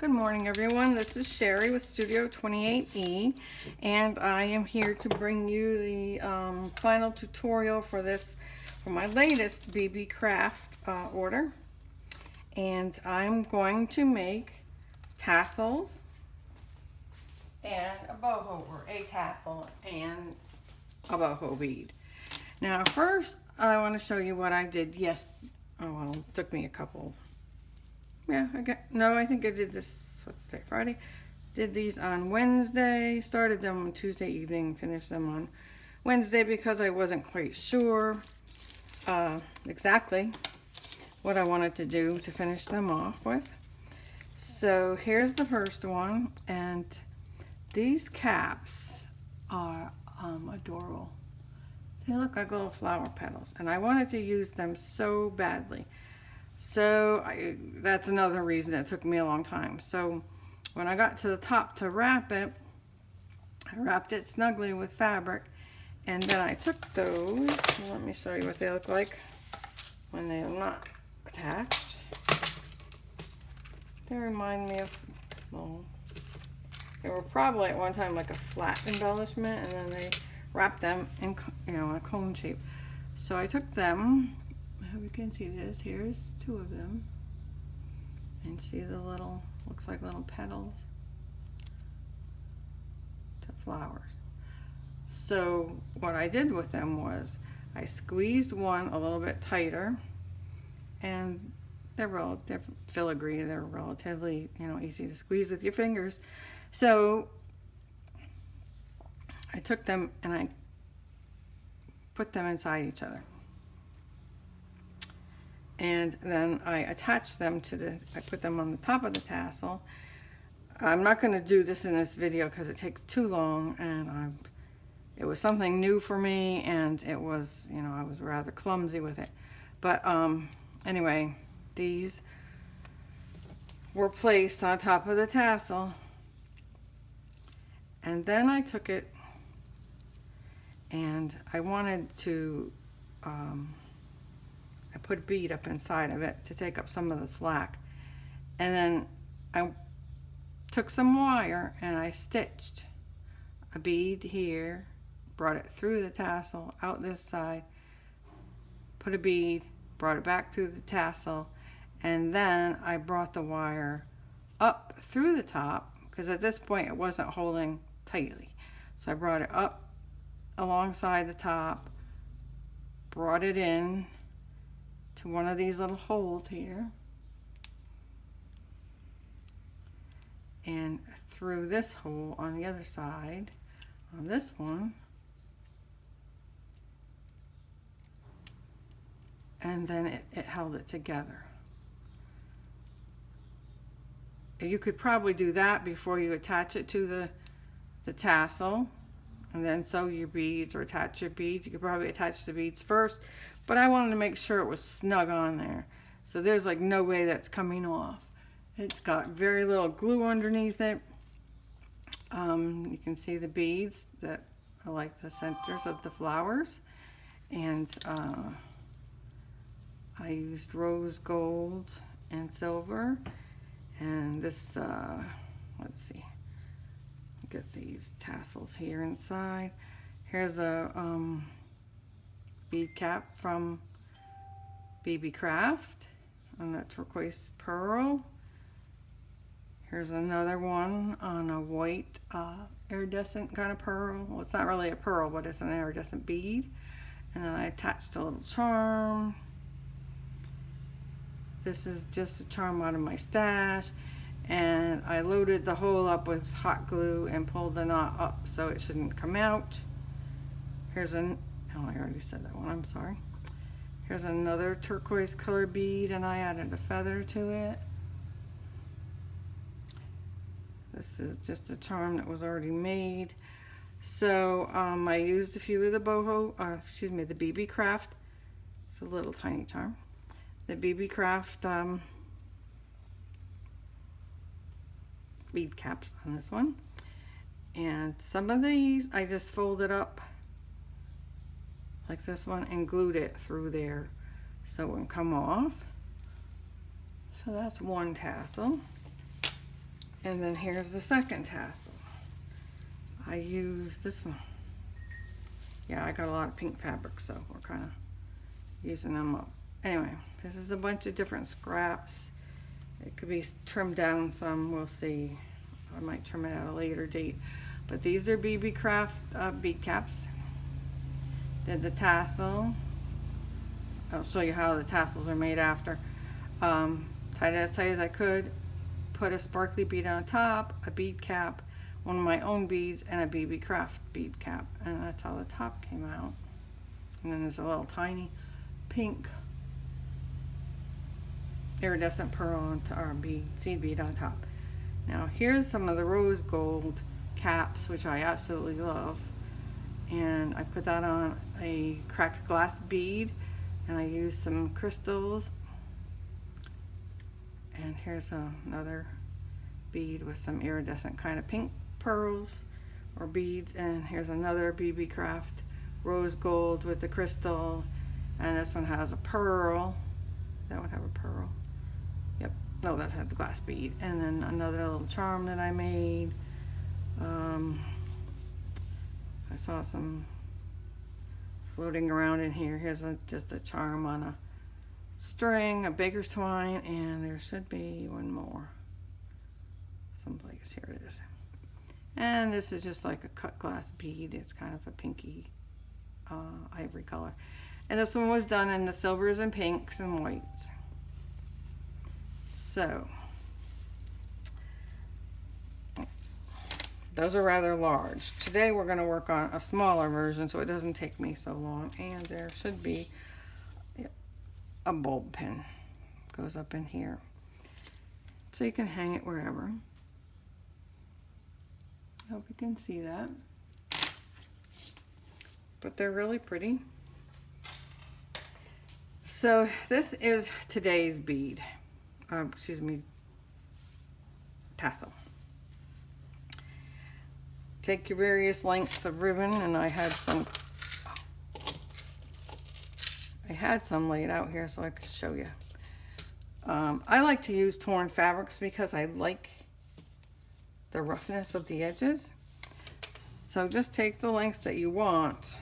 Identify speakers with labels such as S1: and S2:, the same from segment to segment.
S1: Good morning, everyone. This is Sherri with Studio 28E, and I am here to bring you the final tutorial for my latest Beebee Craft order. And I'm going to make tassels and a boho, or a tassel and a boho bead. Now, first, I want to show you what I did. It took me a couple. I think I did this, what's today, Friday? Did these on Wednesday, started them on Tuesday evening, finished them on Wednesday because I wasn't quite sure exactly what I wanted to do to finish them off with. So here's the first one, and these caps are adorable. They look like little flower petals, and I wanted to use them so badly. So that's another reason it took me a long time. So when I got to the top to wrap it, I wrapped it snugly with fabric, and then I took those. Let me show you what they look like when they are not attached. They remind me of, well, they were probably at one time like a flat embellishment, and then they wrapped them in, in a cone shape. So I took them. I hope you can see this. Here's two of them. And see the little, looks like little petals to flowers. So what I did with them was I squeezed one a little bit tighter, and they're filigree. They're relatively, easy to squeeze with your fingers. So I took them and I put them inside each other. And then I attached them I put them on the top of the tassel. I'm not going to do this in this video because it takes too long, and it was something new for me, and it was, I was rather clumsy with it. But anyway, these were placed on top of the tassel, and then I took it and I wanted to I put a bead up inside of it to take up some of the slack, and then I took some wire and I stitched a bead here, brought it through the tassel out this side, put a bead, brought it back through the tassel, and then I brought the wire up through the top, because at this point it wasn't holding tightly. So I brought it up alongside the top, brought it in to one of these little holes here, and through this hole on the other side on this one, and then it held it together. You could probably do that before you attach it to the tassel, and then sew your beads or attach your beads. You could probably attach the beads first, but I wanted to make sure it was snug on there. So there's like no way that's coming off. It's got very little glue underneath it. You can see the beads that are like the centers of the flowers. And I used rose gold and silver. And this, let's see. Get these tassels here inside. Here's a bead cap from Beebee Craft on that turquoise pearl. Here's another one on a white iridescent kind of pearl. Well, it's not really a pearl, but it's an iridescent bead. And then I attached a little charm. This is just a charm out of my stash. And I loaded the hole up with hot glue and pulled the knot up so it shouldn't come out. Oh, I already said that one, I'm sorry. Here's another turquoise color bead, and I added a feather to it. This is just a charm that was already made. So I used a few of the the Beebee Craft. It's a little tiny charm. The Beebee Craft bead caps on this one, and some of these I just folded up like this one and glued it through there so it wouldn't come off. So that's one tassel. And then here's the second tassel. I use this one. Yeah, I got a lot of pink fabric, so we're kind of using them up. Anyway, this is a bunch of different scraps. It could be trimmed down some, we'll see. I might trim it at a later date. But these are BeeBee Craft bead caps. Did the tassel. I'll show you how the tassels are made after. Tied it as tight as I could. Put a sparkly bead on top, a bead cap, one of my own beads, and a BeeBee Craft bead cap. And that's how the top came out. And then there's a little tiny pink iridescent pearl or bead, seed bead on top. Now here's some of the rose gold caps, which I absolutely love. And I put that on a cracked glass bead, and I used some crystals. And here's another bead with some iridescent kind of pink pearls or beads. And here's another BeeBee Craft rose gold with the crystal. And this one has a pearl. That one have a pearl? Yep. No, that had the glass bead. And then another little charm that I made. I saw some floating around in here. Here's just a charm on a string, a baker's twine, and there should be one more someplace. Here it is. And this is just like a cut glass bead. It's kind of a pinky ivory color. And this one was done in the silvers and pinks and whites. So those are rather large. Today we're going to work on a smaller version so it doesn't take me so long. And there should be a bulb pin. Goes up in here. So you can hang it wherever. I hope you can see that. But they're really pretty. So this is today's bead. Excuse me, tassel. Take your various lengths of ribbon, and I had some laid out here so I could show you. I like to use torn fabrics because I like the roughness of the edges. So just take the lengths that you want,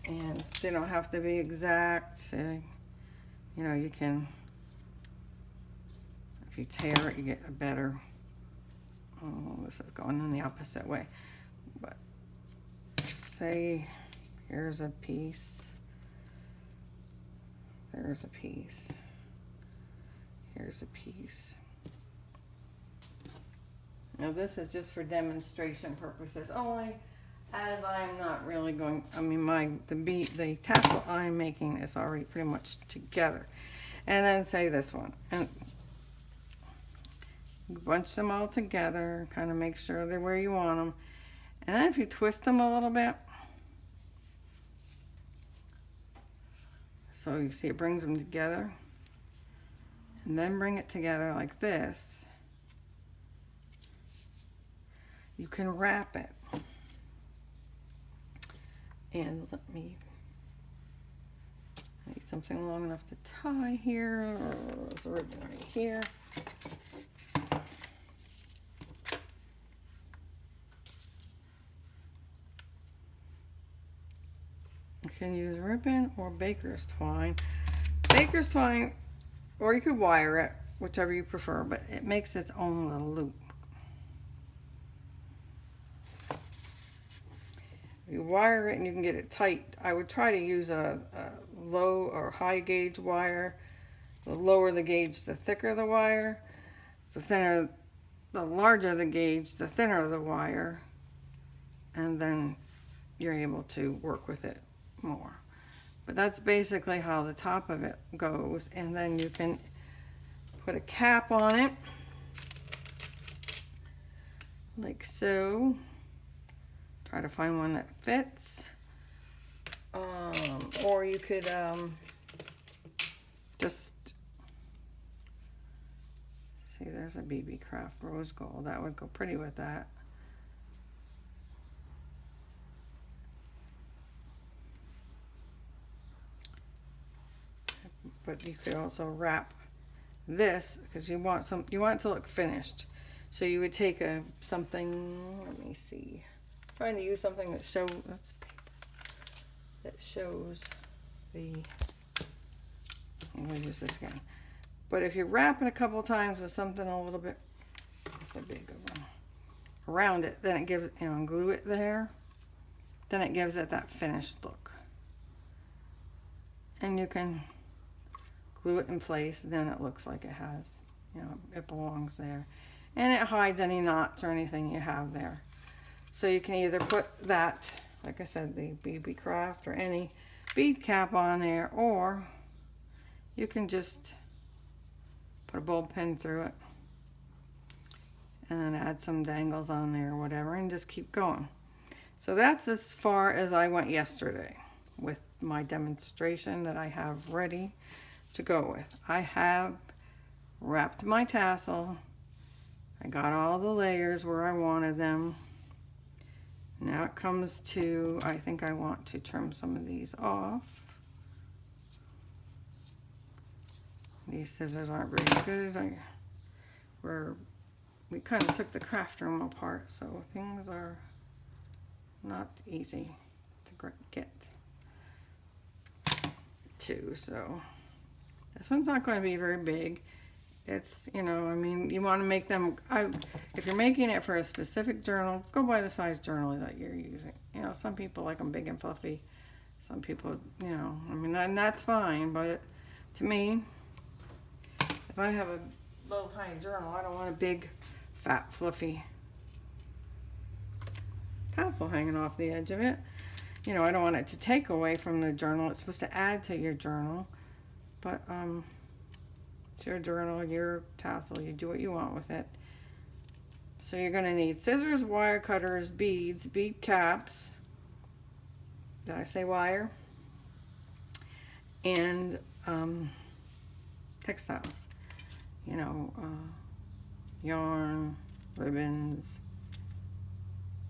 S1: and they don't have to be exact. You know, you can, if you tear it, you get a better. Oh, this is going in the opposite way. But say here's a piece. There's a piece. Here's a piece. Now this is just for demonstration purposes only, as I'm not really going, I mean the tassel I'm making is already pretty much together. And then say this one. And bunch them all together, kind of make sure they're where you want them. And then if you twist them a little bit, so you see it brings them together, and then bring it together like this, you can wrap it. And let me, I need something long enough to tie here, or there's a ribbon right here. You can use ribbon or baker's twine. Baker's twine, or you could wire it, whichever you prefer, but it makes its own little loop. You wire it and you can get it tight. I would try to use a low or high gauge wire. The lower the gauge, the thicker the wire. The larger the gauge, the thinner the wire. And then you're able to work with it more. But that's basically how the top of it goes. And then you can put a cap on it, like so. Try to find one that fits. Or you could just see, there's a BeeBee Craft rose gold. That would go pretty with that. But you could also wrap this, because you want it to look finished. So you would take something, let me see, I'm trying to use something that shows, that's paper, that shows the, I'm going to use this again. But if you wrap it a couple times with something a little bit, this would be a good one, around it, then it gives, and glue it there, then it gives it that finished look. And you can glue it in place, then it looks like it has, it belongs there. And it hides any knots or anything you have there. So you can either put that, like I said, the Beebee Craft or any bead cap on there, or you can just put a bulb pin through it and then add some dangles on there or whatever and just keep going. So that's as far as I went yesterday with my demonstration that I have ready to go with. I have wrapped my tassel. I got all the layers where I wanted them. Now it comes to, I think I want to trim some of these off. These scissors aren't very good. We kind of took the craft room apart, so things are not easy to get to. So this one's not going to be very big. It's, I mean, you want to make them, if you're making it for a specific journal, go by the size journal that you're using. Some people like them big and fluffy. Some people, I mean, and that's fine, but to me, if I have a little tiny journal, I don't want a big, fat, fluffy tassel hanging off the edge of it. I don't want it to take away from the journal. It's supposed to add to your journal, but, it's your journal, your tassel, you do what you want with it. So you're going to need scissors, wire cutters, beads, bead caps. Did I say wire? And textiles. Yarn, ribbons,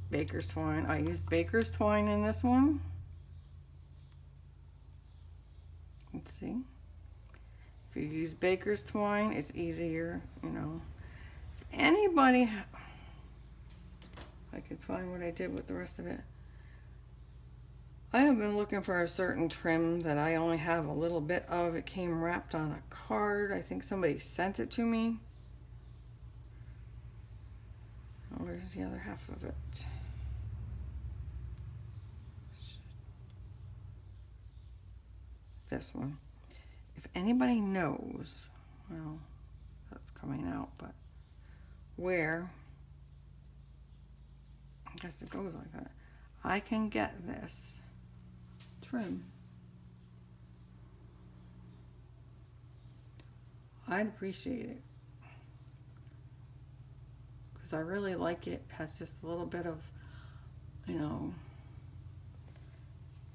S1: baker's twine. I used baker's twine in this one. Let's see. If you use baker's twine, it's easier, If anybody, if I could find what I did with the rest of it. I have been looking for a certain trim that I only have a little bit of. It came wrapped on a card. I think somebody sent it to me. Oh, where's the other half of it? This one. If anybody knows, well, that's coming out, but where, I guess it goes like that, I can get this trim, I'd appreciate it, because I really like it. It has just a little bit of,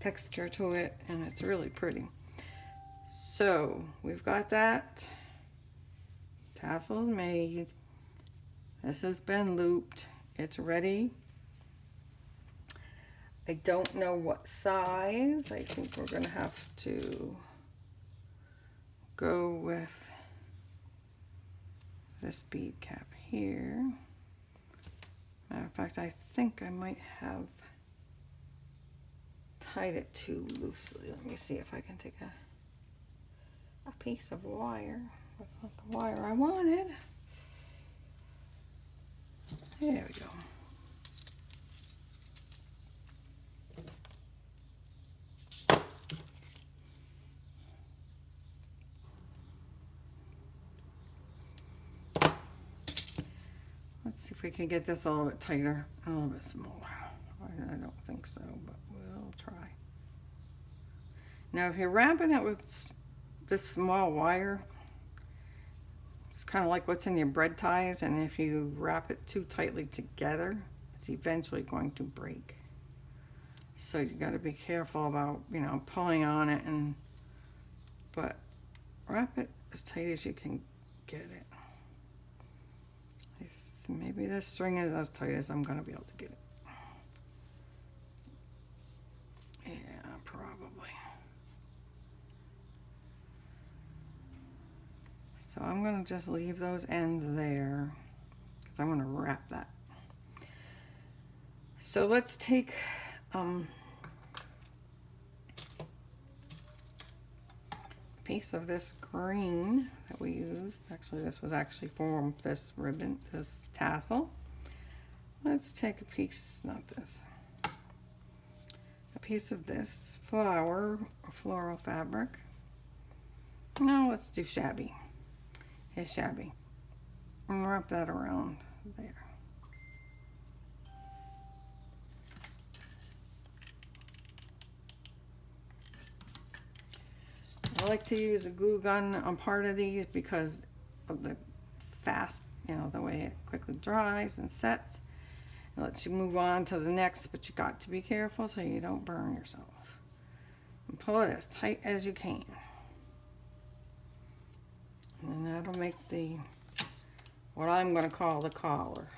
S1: texture to it, and it's really pretty. So we've got that. Tassel's made. This has been looped. It's ready. I don't know what size. I think we're gonna have to go with this bead cap here. Matter of fact, I think I might have tied it too loosely. Let me see if I can take a piece of wire. That's not the wire I wanted. There we go. Let's see if we can get this a little bit tighter, a little bit smaller. I don't think so, but we'll try. Now, if you're wrapping it with this small wire, it's kind of like what's in your bread ties, and if you wrap it too tightly together, it's eventually going to break. So you got to be careful about, pulling on it, but wrap it as tight as you can get it. Maybe this string is as tight as I'm going to be able to get it. Yeah, probably. So I'm going to just leave those ends there because I'm going to wrap that. So let's take a piece of this green that we used. Actually, this was actually for this ribbon, this tassel. Let's take a piece, not this, a piece of this flower or floral fabric. No, let's do shabby. It's shabby. And wrap that around there. I like to use a glue gun on part of these because of the fast, you know, the way it quickly dries and sets. It lets you move on to the next, but you got to be careful so you don't burn yourself. And pull it as tight as you can. And that'll make the, what I'm going to call the collar.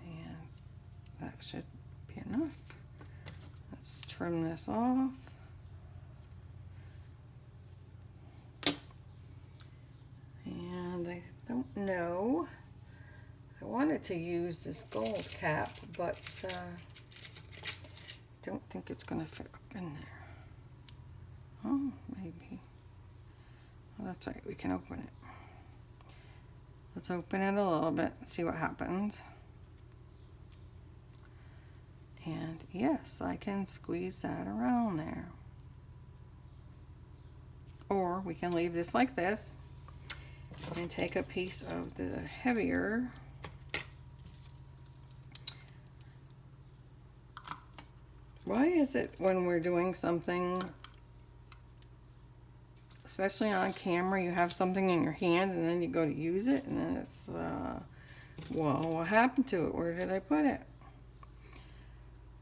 S1: And that should be enough. Let's trim this off. And I don't know. I wanted to use this gold cap, but don't think it's going to fit up in there. Oh, maybe. Well, that's right. We can open it. Let's open it a little bit and see what happens. And yes, I can squeeze that around there. Or we can leave this like this and take a piece of the heavier why is it when we're doing something, especially on camera, you have something in your hand and then you go to use it and then it's well, what happened to it? Where did I put it?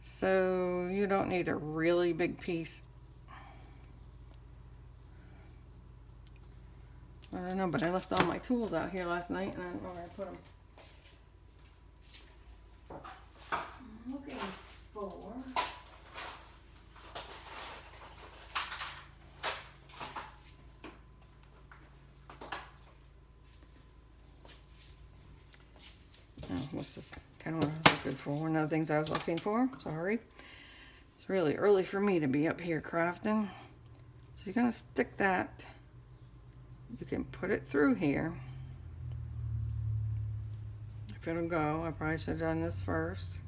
S1: So you don't need a really big piece. I don't know, but I left all my tools out here last night and I don't know where I put them. I'm looking for... Oh, this is kind of what I was looking for. One of the things I was looking for. Sorry. It's really early for me to be up here crafting. So you're going to stick that. You can put it through here. If it'll go, I probably should have done this first.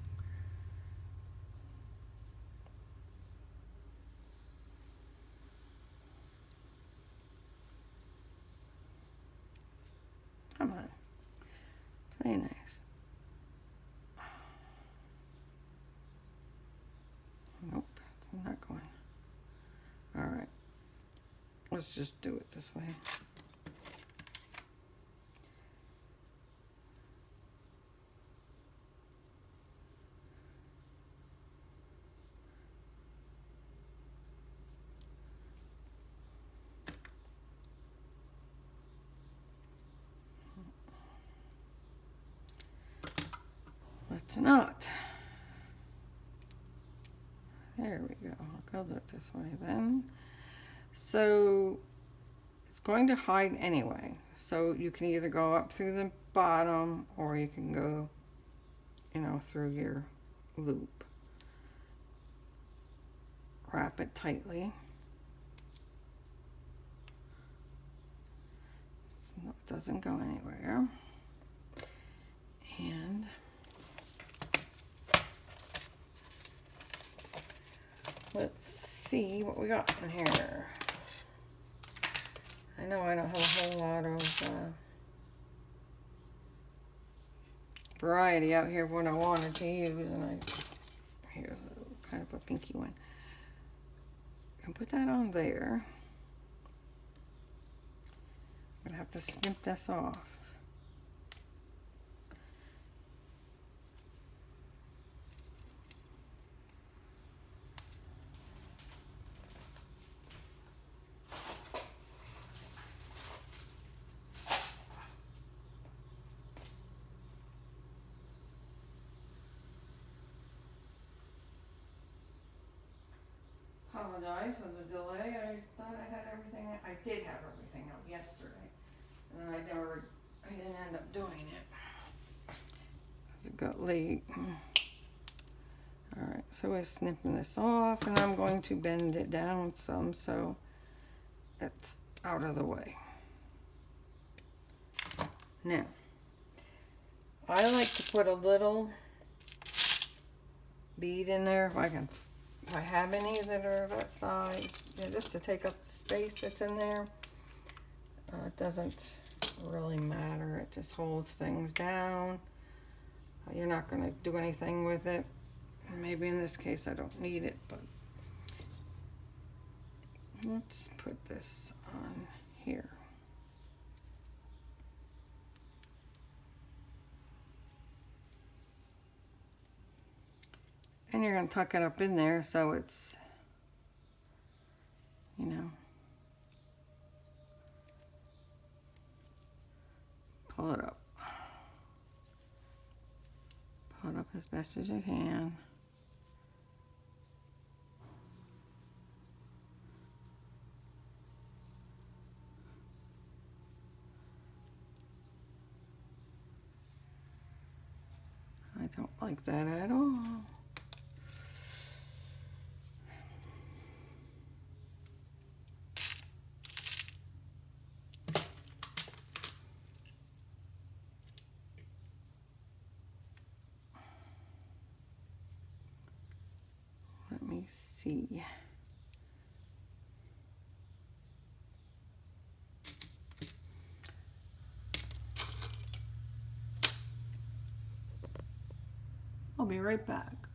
S1: Come on. Very nice. Nope, it's not going. Alright. Let's just do it this way. Let's not. There we go. I'll go this way then. So it's going to hide anyway. So you can either go up through the bottom or you can go, you know, through your loop. Wrap it tightly. So it doesn't go anywhere. And let's see what we got in here. I know I don't have a whole lot of variety out here of what I wanted to use, and here's a kind of a pinky one. I can put that on there. I'm gonna have to snip this off. apologize for the delay. I thought I had everything. I did have everything out yesterday, and then I didn't end up doing it. It got late. All right, so we're snipping this off, and I'm going to bend it down some so it's out of the way. Now, I like to put a little bead in there if I have any that are that size, just to take up the space that's in there. It doesn't really matter. It just holds things down. You're not going to do anything with it. Maybe in this case I don't need it, but let's put this on here. And you're going to tuck it up in there so it's, you know, pull it up. Pull it up as best as you can. I don't like that at all. Let me see. I'll be right back.